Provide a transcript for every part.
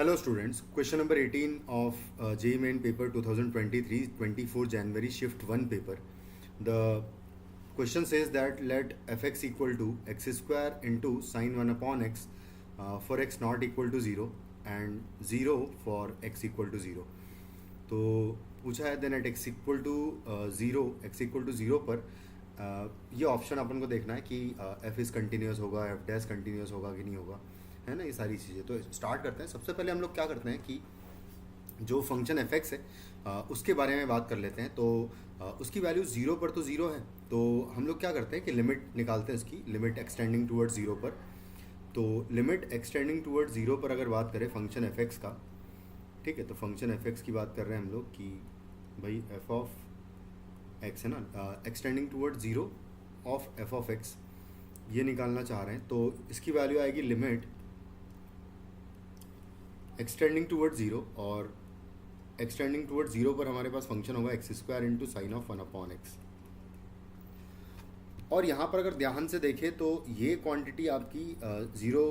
Hello students, question number 18 of JEE Main paper 2023, 24 January shift 1 paper. The question says that let fx equal to x square into sin 1 upon x for x not equal to 0 and 0 for x equal to 0. तो पूछा है then at x equal to 0 x equal to 0 पर ये option अपन को देखना है कि f is continuous होगा, f डैश कंटिन्यूस होगा कि नहीं होगा, है ना, ये सारी चीज़ें. तो स्टार्ट करते हैं. सबसे पहले हम लोग क्या करते हैं कि जो फंक्शन एफ एक्स है उसके बारे में बात कर लेते हैं. तो उसकी वैल्यू 0 पर तो 0 है, तो हम लोग क्या करते हैं कि लिमिट निकालते हैं उसकी, लिमिट एक्सटेंडिंग टूवर्ड्स 0 पर. तो लिमिट एक्सटेंडिंग टूवर्ड्स 0 पर अगर बात करें फंक्शन एफ एक्स का, ठीक है, तो फंक्शन एफ एक्स की बात कर रहे हैं हम लोग कि भाई एफ ऑफ एक्स है ना, extending towards 0 of f of x ये निकालना चाह रहे हैं. तो इसकी वैल्यू आएगी लिमिट एक्सटेंडिंग टूवर्ड 0, और एक्सटेंडिंग टूवर्ड 0 पर हमारे पास फंक्शन होगा x square into sine of 1 upon x. और यहाँ पर अगर ध्यान से देखें तो ये क्वांटिटी आपकी 0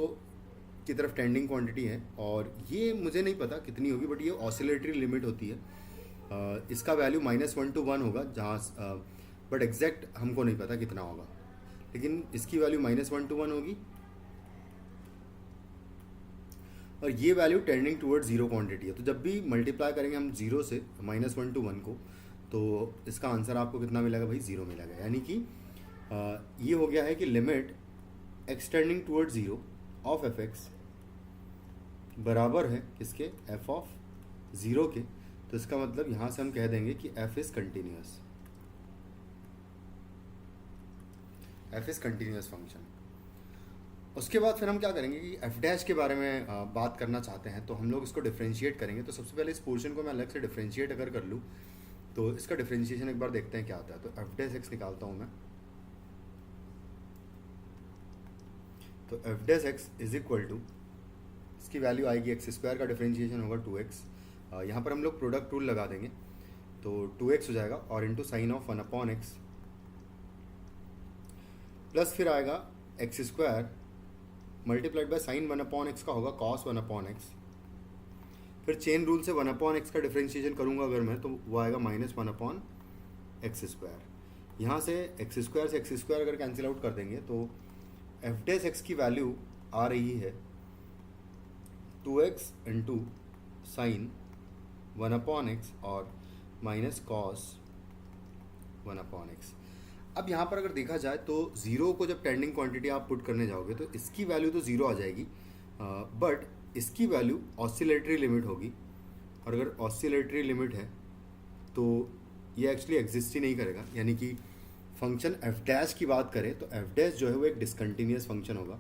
की तरफ टेंडिंग क्वांटिटी है, और ये मुझे नहीं पता कितनी होगी, बट ये ऑसिलेटरी लिमिट होती है. इसका वैल्यू -1 to 1 होगा जहाँ, बट एग्जैक्ट हमको नहीं पता कितना होगा, लेकिन इसकी वैल्यू -1 to 1 होगी. और ये वैल्यू टेंडिंग टूवर्ड 0 क्वांटिटी है. तो जब भी मल्टीप्लाई करेंगे हम 0 से -1 to 1 को, तो इसका आंसर आपको कितना मिलेगा भाई, 0 मिलेगा. यानी कि ये हो गया है कि limit extending toward 0 of f x बराबर है किसके, एफ ऑफ 0 के. तो इसका मतलब यहाँ से हम कह देंगे कि F is continuous, F is continuous function. उसके बाद फिर हम क्या करेंगे कि एफ डैश के बारे में बात करना चाहते हैं, तो हम लोग इसको डिफ्रेंशिएट करेंगे. तो सबसे पहले इस पोर्शन को मैं अलग से डिफ्रेंशिएट अगर कर लूँ तो इसका डिफ्रेंशिएशन एक बार देखते हैं क्या आता है. तो एफ डैश एक्स निकालता हूँ मैं. तो f dash x is equal to, इसकी वैल्यू आएगी एक्स स्क्वायर का डिफ्रेंशिएशन होगा 2x. यहाँ पर हम लोग प्रोडक्ट रूल लगा देंगे, तो 2x हो जाएगा, और into sine of 1 upon x, plus फिर आएगा x square multiplied by sine 1 upon x का होगा कॉस 1 अपॉन एक्स. फिर चेन रूल से 1 अपॉन एक्स का डिफ्रेंशिएशन करूंगा अगर मैं, तो वो आएगा -1 अपॉन एक्स स्क्वायर. यहाँ से एक्स स्क्वायर अगर कैंसिल आउट कर देंगे तो एफ डैश एक्स की वैल्यू आ रही है 2x into sine 1 upon x और माइनस कॉस 1 अपॉन एक्स. अब यहाँ पर अगर देखा जाए तो 0 को जब टेंडिंग क्वांटिटी आप पुट करने जाओगे तो इसकी वैल्यू तो 0 आ जाएगी, बट इसकी वैल्यू ऑसिलेटरी लिमिट होगी. और अगर ऑसिलेटरी लिमिट है तो ये एक्चुअली एग्जिस्ट ही नहीं करेगा. यानी कि फंक्शन एफ डैश की बात करें तो एफ डैश जो है वो एक डिसकंटिन्यूस फंक्शन होगा.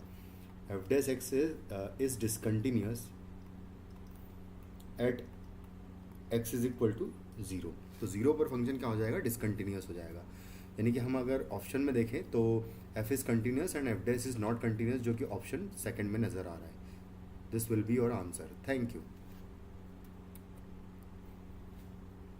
F dash x is discontinuous at x is equal to 0. तो 0 पर फंक्शन क्या हो जाएगा, डिसकंटिन्यूस हो जाएगा. यानी कि हम अगर ऑप्शन में देखें तो F is continuous and F dash is not continuous, जो कि ऑप्शन सेकंड में नज़र आ रहा है. This will be your answer. Thank you.